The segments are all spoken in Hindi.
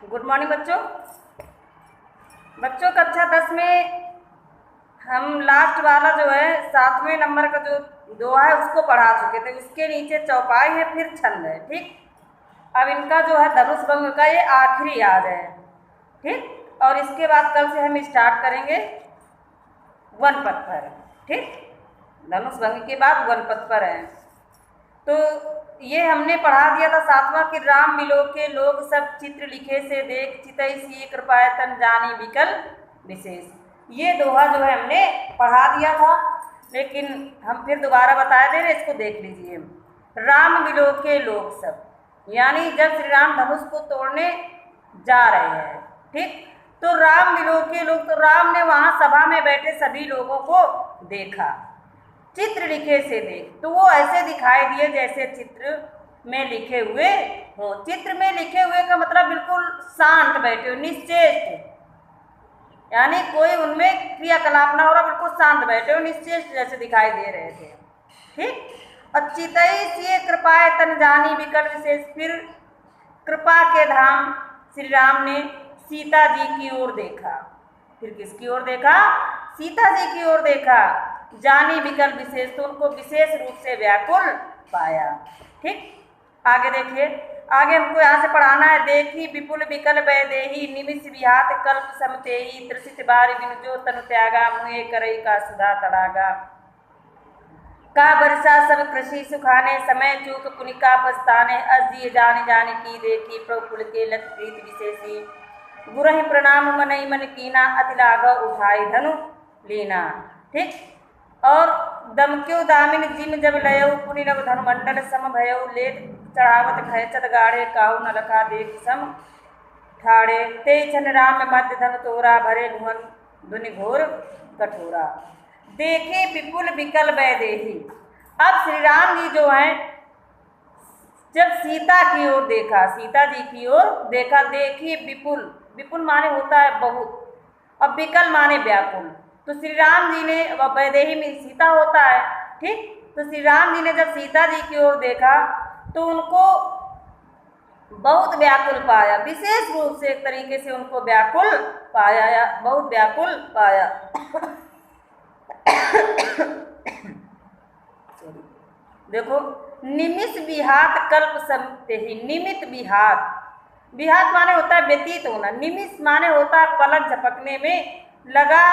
गुड मॉर्निंग बच्चों। बच्चों कक्षा 10 में हम लास्ट वाला जो है 7वें नंबर का जो दोहा है उसको पढ़ा चुके थे। उसके नीचे चौपाई है, फिर छंद है। ठीक, अब इनका जो है धनुष भंग का ये आखिरी याद है। ठीक, और इसके बाद कल से हम स्टार्ट करेंगे वन पद पर। ठीक, धनुष भंग के बाद वन पद पर है। तो ये हमने पढ़ा दिया था 7वां कि राम मिलो के लोग सब चित्र लिखे से देख चितई सी कृपाय तन जानी विकल विशेष। ये दोहा जो है हमने पढ़ा दिया था, लेकिन हम फिर दोबारा बता दे रहे, इसको देख लीजिए। राम मिलो के लोग सब, यानी जब श्री राम धनुष को तोड़ने जा रहे हैं। ठीक, तो राम मिलो के लोग, तो राम ने वहां सभा में बैठे सभी लोगों को देखा। चित्र लिखे से देख, तो वो ऐसे दिखाई दिए जैसे चित्र में लिखे हुए हो। चित्र में लिखे हुए का मतलब बिल्कुल शांत बैठे हो, निश्चेष्ट, यानी कोई उनमें क्रियाकलाप ना हो रहा, बिल्कुल शांत बैठे हो, निश्चेष्ट जैसे दिखाई दे रहे थे। ठीक, और चितई से कृपाए तन जानी विकल विशेष। फिर कृपा के धाम श्री राम ने सीता जी की ओर देखा। फिर किसकी ओर देखा? सीता जी की ओर देखा। जानी विकल विशेष, तो उनको विशेष रूप से व्याकुल पाया। ठीक, आगे देखिए, आगे हमको यहाँ से पढ़ाना है। देखी विपुल विकल वैदेही निमिष विहात कल्प समतेही त्रसित बार बिन जो तनु त्यागा मुहे करई का सुधा तड़ागा। का वर्षा सब कृषि सुखाने समय चूक पुनिका पछताने अस दिए जाने जाने की देखी प्रफुल के लत प्रीत विशेषी गुरहि प्रणाम मनई मन कीना अति लाघव उठाई धनु लीना। ठीक, और दमक्यो दामिन जिम जब लयऊ पुनि नव धनुमंडल सम भयऊ लेट चढ़ावत खैचत गाढ़े काहू न रखा देख सम ठाड़े ते छन राम मध्य धन तोरा भरे भुवन धुनि घोर कठोरा। देखे विपुल विकल वैदेही, अब श्री राम जी जो हैं जब सीता की ओर देखा, सीता जी की ओर देखा, देखिए विपुल, विपुल माने होता है बहुत, और विकल माने व्याकुल। तो श्री राम जी ने, वैदेही में सीता होता है। ठीक, तो श्री राम जी ने जब सीता जी की ओर देखा तो उनको बहुत व्याकुल पाया, विशेष रूप से एक तरीके से उनको व्याकुल पाया या बहुत व्याकुल पाया। देखो, निमिष विहात कल्प समते ही, निमित विहात, विहात माने होता है व्यतीत होना, निमिष माने होता है पलक झपकने में लगा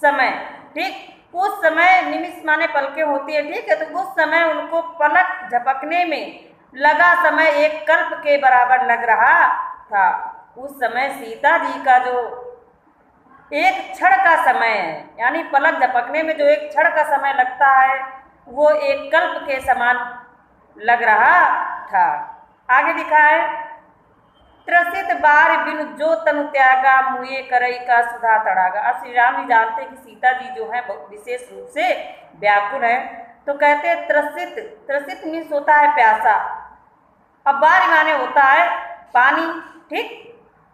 समय। ठीक, कुछ समय, निमिष माने पलकें होती है। ठीक है, तो उस समय उनको पलक झपकने में लगा समय एक कल्प के बराबर लग रहा था। उस समय सीता जी का जो एक क्षण का समय है, यानी पलक झपकने में जो एक क्षण का समय लगता है, वो एक कल्प के समान लग रहा था। आगे लिखा है, त्रसित बार बिनु जो तनु त्यागा मुए करई का सुधा तड़ागा। अब श्री राम जी जानते कि सीता जी जो है बहुत विशेष रूप से व्याकुल है, तो कहते हैं त्रसित, त्रसित मीन्स होता है प्यासा, अब बार माने होता है पानी। ठीक,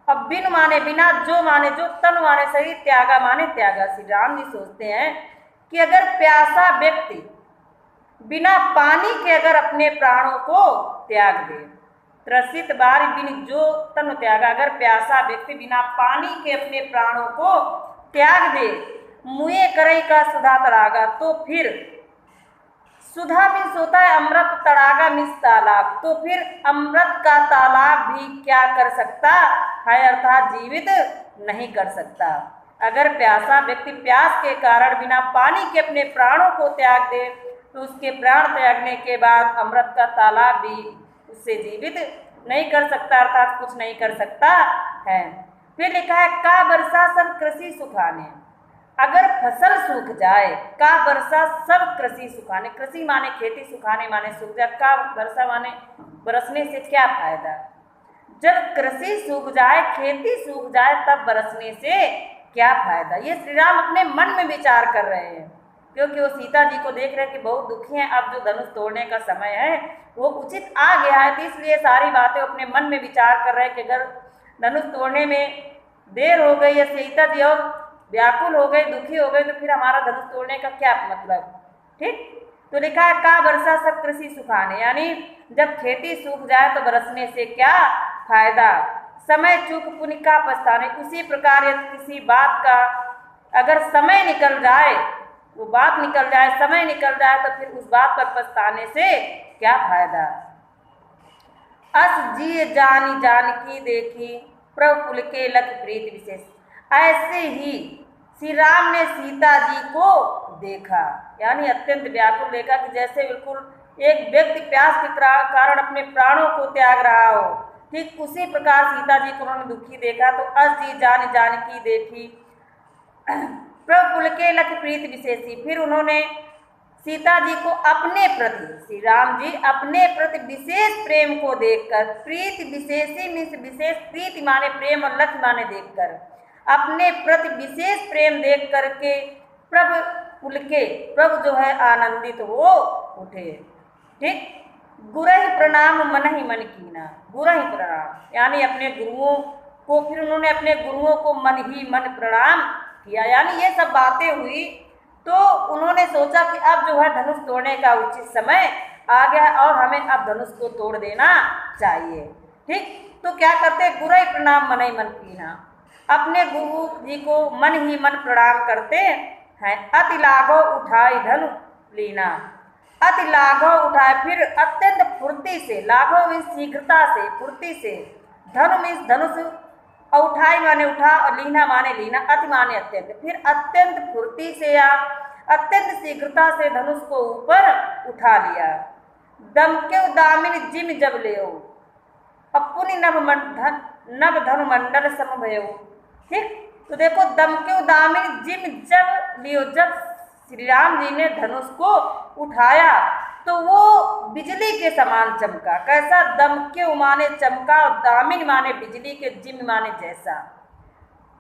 अब बिन माने बिना, जो माने जो, तन माने शरीर, त्यागा माने त्यागा। श्री राम जी सोचते हैं कि अगर प्यासा व्यक्ति बिना पानी के अगर अपने प्राणों को त्याग दे, त्रसित बार बिन जो तन त्यागा, अगर प्यासा व्यक्ति बिना पानी के अपने प्राणों को त्याग दे, मुए करई का सुधा तड़ागा, तो फिर सुधा मीन्स होता है अमृत, तड़ागा मीन्स तालाब, तो फिर अमृत का तालाब भी क्या कर सकता है, अर्थात जीवित नहीं कर सकता। अगर प्यासा व्यक्ति प्यास के कारण बिना पानी के अपने प्राणों को त्याग दे, तो उसके प्राण त्यागने के बाद अमृत का तालाब भी उससे जीवित नहीं कर सकता, अर्थात कुछ नहीं कर सकता है। फिर लिखा है, का वर्षा सब कृषि सुखाने, अगर फसल सूख जाए, का वर्षा सब कृषि सुखाने, कृषि माने खेती, सुखाने माने सूख जाए, का वर्षा माने बरसने से क्या फायदा। जब कृषि सूख जाए, खेती सूख जाए, तब बरसने से क्या फायदा। ये श्री राम अपने मन में विचार कर रहे हैं, क्योंकि वो सीता जी को देख रहे हैं कि बहुत दुखी हैं, अब जो धनुष तोड़ने का समय है वो उचित आ गया है, तो इसलिए सारी बातें अपने मन में विचार कर रहे हैं कि अगर धनुष तोड़ने में देर हो गई या सीता जी और व्याकुल हो गई, दुखी हो गई, तो फिर हमारा धनुष तोड़ने का क्या मतलब। ठीक, तो लिखा है, का वर्षा सब कृषि सुखाने, यानी जब खेती सूख जाए तो बरसने से क्या फायदा। समय चूक पुण्य का पछताने। उसी प्रकार यदि किसी बात का अगर समय निकल जाए, वो बात निकल जाए, समय निकल जाए, तो फिर उस बात पर पछताने से क्या फायदा। अस जिय जानी जानकी देखी, प्रभु कुल के लख प्रीति विशेष। ऐसे ही श्री राम ने सीता जी को देखा, यानी अत्यंत व्याकुल देखा कि जैसे बिल्कुल एक व्यक्ति प्यास के कारण अपने प्राणों को त्याग रहा हो, ठीक उसी प्रकार सीता जी को उन्होंने दुखी देखा। तो अस जी जान जानकी देखी, प्रभु कुल के लख प्रीति विशेषी। फिर उन्होंने सीता जी को अपने प्रति, श्री राम जी अपने प्रति विशेष प्रेम को देखकर, प्रीति विशेषी मीन्स विशेष, प्रीति माने प्रेम और लक्ष्य माने देखकर, अपने प्रति विशेष प्रेम देख करके प्रभु कुल के, प्रभु जो है आनंदित हो उठे। ठीक, गुरहि प्रणाम मन ही मन कीना, गुरहि प्रणाम यानी अपने गुरुओं को, फिर उन्होंने अपने गुरुओं को मन ही मन प्रणाम किया। यानी ये सब बातें हुई तो उन्होंने सोचा कि अब जो है धनुष तोड़ने का उचित समय आ गया और हमें अब धनुष को तोड़ देना चाहिए। ठीक, तो क्या करते, गुरहि प्रणाम मन ही मन कीना, अपने गुरु जी को मन ही मन प्रणाम करते हैं। अति लाघव उठाई धनु लीना, अति लाघव उठाए, फिर अत्यंत फुर्ती से, लाघव मीन्स शीघ्रता से, फुर्ती से, धनु मीन्स धनुष, उठाई माने उठा और लीना माने लीना, अति माने अत्यंत, फिर अत्यंत फुर्ती से या अत्यंत शीघ्रता से धनुष को ऊपर उठा लिया। दमके दामिनी जिम जब ले अपुनि नभ धनु मंडल समभयो। ठीक, तो देखो दमके दामिनी जिम जब लियो, जब श्री राम जी ने धनुष को उठाया तो वो बिजली के समान चमका। कैसा, दमके माने चमका और दामिन माने बिजली के, जिम माने जैसा,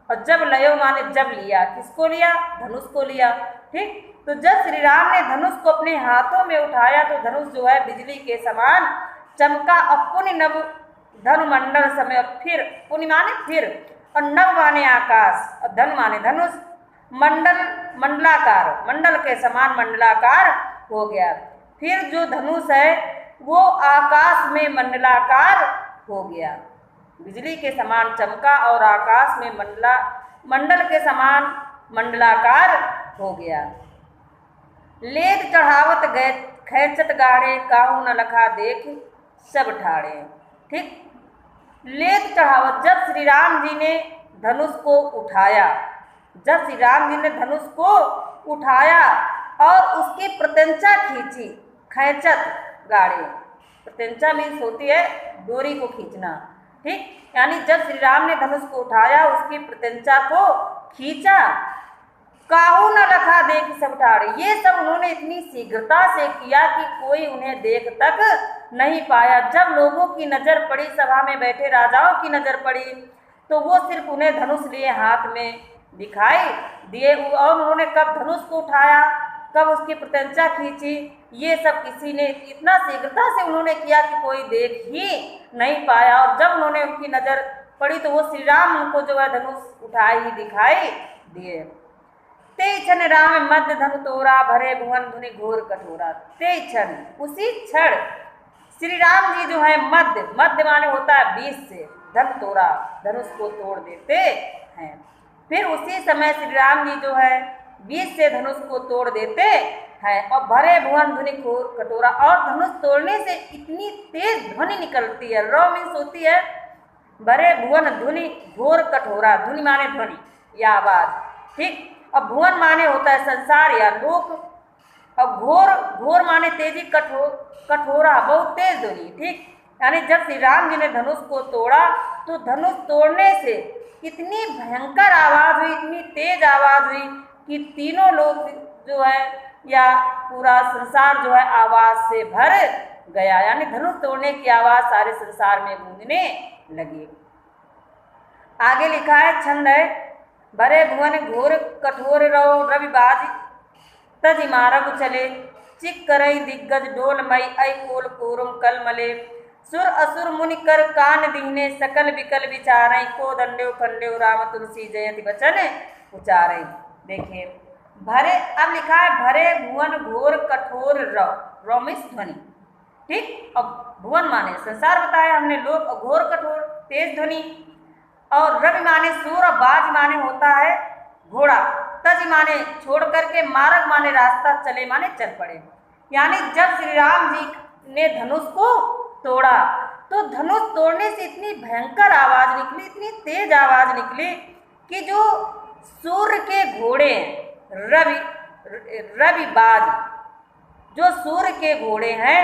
और जब लयो माने जब लिया, किसको लिया, धनुष को लिया। ठीक, तो जब श्री राम ने धनुष को अपने हाथों में उठाया तो धनुष जो है बिजली के समान चमका। और पुनि नभ धनु मंडल समय, फिर पुनि माने फिर, और नभ माने आकाश, और धन माने धनुष, मंडल मंडलाकार, मंडल के समान मंडलाकार हो गया। फिर जो धनुष है वो आकाश में मंडलाकार हो गया, बिजली के समान चमका और आकाश में मंडल के समान मंडलाकार हो गया। लेद चढ़ावत गए खैचत गाढ़े, काहू न लखा देख सब ठाड़े। ठीक, लेद चढ़ावत, जब श्री राम जी ने धनुष को उठाया, जब श्री राम जी ने धनुष को उठाया और उसकी प्रत्यंचा खींची, खैचत गाड़े, प्रत्यंचा मीन्स होती है डोरी को खींचना। ठीक, यानी जब श्री राम ने धनुष को उठाया, उसकी प्रत्यंचा को खींचा, काहू न रखा देख सब ठाड़े। ये सब उन्होंने इतनी शीघ्रता से किया कि कोई उन्हें देख तक नहीं पाया। जब लोगों की नज़र पड़ी, सभा में बैठे राजाओं की नज़र पड़ी, तो वो सिर्फ उन्हें धनुष लिए हाथ में दिखाई दिए, और उन्होंने कब धनुष को उठाया, कब उसकी प्रत्यंचा खींची, ये सब किसी ने इतना शीघ्रता से उन्होंने किया कि कोई देख ही नहीं पाया। और जब उन्होंने उनकी नज़र पड़ी तो वो श्री राम उनको जो है धनुष उठाए ही दिखाई दिए। ते क्षण राम मध्य धनु तोरा, भरे भुवन धुनि घोर कठोरा। ते क्षण, उसी क्षण श्री राम जी जो है मध्य, मध्य माने होता है बीच से, धन तोरा, धनुष को तोड़ देते हैं। फिर उसी समय श्री राम जी जो है बीच से धनुष को तोड़ देते हैं, और भरे भुवन धुनि घोर कटोरा, और धनुष तोड़ने से इतनी तेज ध्वनि निकलती है, रौ मीन्स होती है भरे भुवन धुनि घोर कठोरा, धुनि माने ध्वनि या आवाज। ठीक, और भुवन माने होता है संसार या लोक, और घोर, घोर माने तेजी, कठोरा बहुत तेज ध्वनि। ठीक, यानी जब श्री राम जी ने धनुष को तोड़ा तो धनुष तोड़ने से इतनी भयंकर आवाज़ हुई, इतनी तेज आवाज़ हुई कि तीनों लोग जो है या पूरा संसार जो है आवाज़ से भर गया। यानी धनुष तोड़ने की आवाज़ सारे संसार में गूंजने लगी। आगे लिखा है, छंद है, भरे भुवन घोर कठोर रहो रविबाज, तज मारग चले, चिक करई दिग्गज डोल मई, ऐ कोल कोरुम कल मले, सुर असुर मुनि कर कान दीने, सकल विकल विचारें, को दंडेव खंडेव राम तुलसी जयति वचन उचारें। देखिए भरे, अब लिखा है भरे भुवन घोर कठोर रौमिस ध्वनि। ठीक, अब भुवन माने संसार बताया हमने, लोक, घोर कठोर तेज ध्वनि, और रवि माने सूर और बाज माने होता है घोड़ा। तज माने छोड़ करके, मार्ग माने रास्ता, चले माने चल पड़े। यानी जब श्री राम जी ने धनुष को तोड़ा तो धनुष तोड़ने से इतनी भयंकर आवाज निकली, इतनी तेज आवाज निकली कि जो सूर्य के घोड़े रवि बाज, जो सूर्य के घोड़े हैं,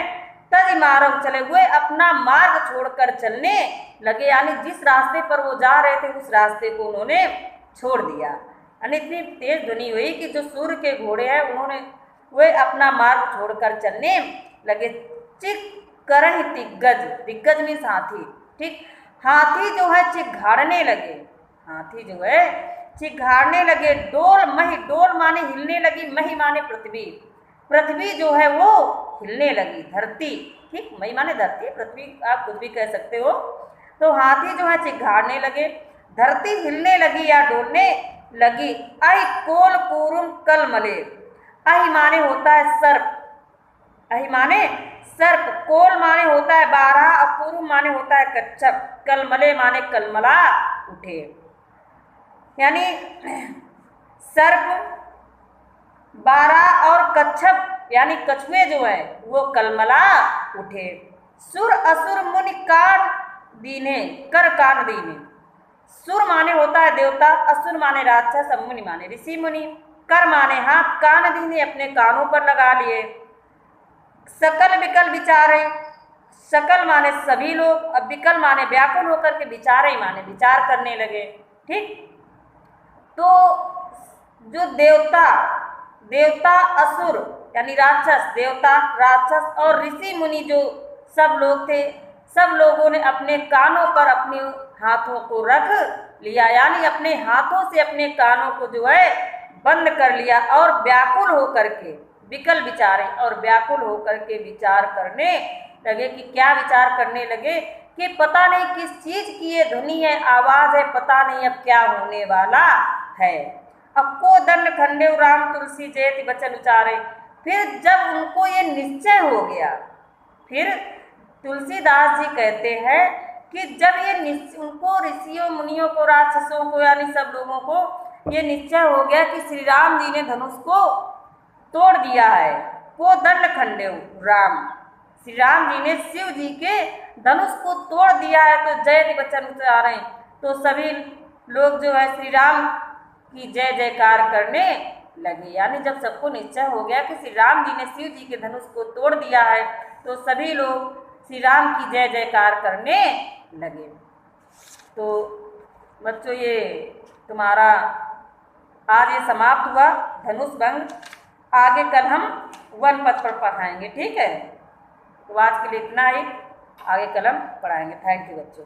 तज मार्ग चले हुए अपना मार्ग छोड़कर चलने लगे। यानी जिस रास्ते पर वो जा रहे थे उस रास्ते को उन्होंने छोड़ दिया। यानी इतनी तेज ध्वनि हुई कि जो सूर्य के घोड़े हैं उन्होंने वे अपना मार्ग छोड़कर चलने लगे। चिक्करण दिग्गज, दिग्गज मीन्स हाथी, ठीक। हाथी जो है चिघाड़ने लगे, हाथी जो है चिघाड़ने लगे। डोल मही, डोल माने हिलने लगी, मही माने पृथ्वी, पृथ्वी जो है वो हिलने लगी, धरती, ठीक। मही माने धरती, पृथ्वी आप कुछ भी कह सकते हो। तो हाथी जो है चिघाड़ने लगे, धरती हिलने लगी या डोलने लगी। अहि कोल पूरुम कल मले, अहि माने होता है सर्प, अहि माने सर्प, कोल माने होता है बारह, अपूर्व माने होता है कच्छप, कलमले माने कलमला उठे। यानी सर्प, बारह और कच्छप यानी कछुए जो है वो कलमला उठे। सुर असुर मुनि कान दीने, कर कान दीने। सुर माने होता है देवता, असुर माने राक्षस, मुनि माने ऋषि मुनि। कर माने हाथ, कान दीने अपने कानों पर लगा लिए। सकल विकल विचारे, सकल माने सभी लोग, अब विकल माने व्याकुल होकर के, विचारे माने विचार करने लगे, ठीक। तो जो देवता, देवता असुर यानी राक्षस, देवता राक्षस और ऋषि मुनि जो सब लोग थे, सब लोगों ने अपने कानों पर अपने हाथों को रख लिया। यानी अपने हाथों से अपने कानों को जो है बंद कर लिया और व्याकुल होकर के, विकल विचारे और व्याकुल होकर के विचार करने लगे। कि क्या विचार करने लगे कि पता नहीं किस चीज की ये ध्वनि है, आवाज है, पता नहीं अब क्या होने वाला है। अब को दंड खंडे राम तुलसी जयति बचन उचारे। फिर जब उनको ये निश्चय हो गया, फिर तुलसीदास जी कहते हैं कि जब ये उनको ऋषियों मुनियों को, राक्षसों को यानी सब लोगों को ये निश्चय हो गया कि श्री राम जी ने धनुष को तोड़ दिया है। वो दंड खंडे राम, श्री राम जी ने शिव जी के धनुष को तोड़ दिया है, तो जय वचन उच्चारे। तो सभी लोग जो है श्री राम की जय जयकार करने लगे। यानी जब सबको निश्चय हो गया कि श्री राम जी ने शिव जी के धनुष को तोड़ दिया है, तो सभी लोग श्री राम की जय जयकार करने लगे। तो बच्चों ये तुम्हारा आज ये समाप्त हुआ धनुष भंग। आगे कल हम वन पद पर पढ़ाएंगे, ठीक है। तो आज के लिए इतना ही, आगे कल हम पढ़ाएंगे। थैंक यू बच्चों।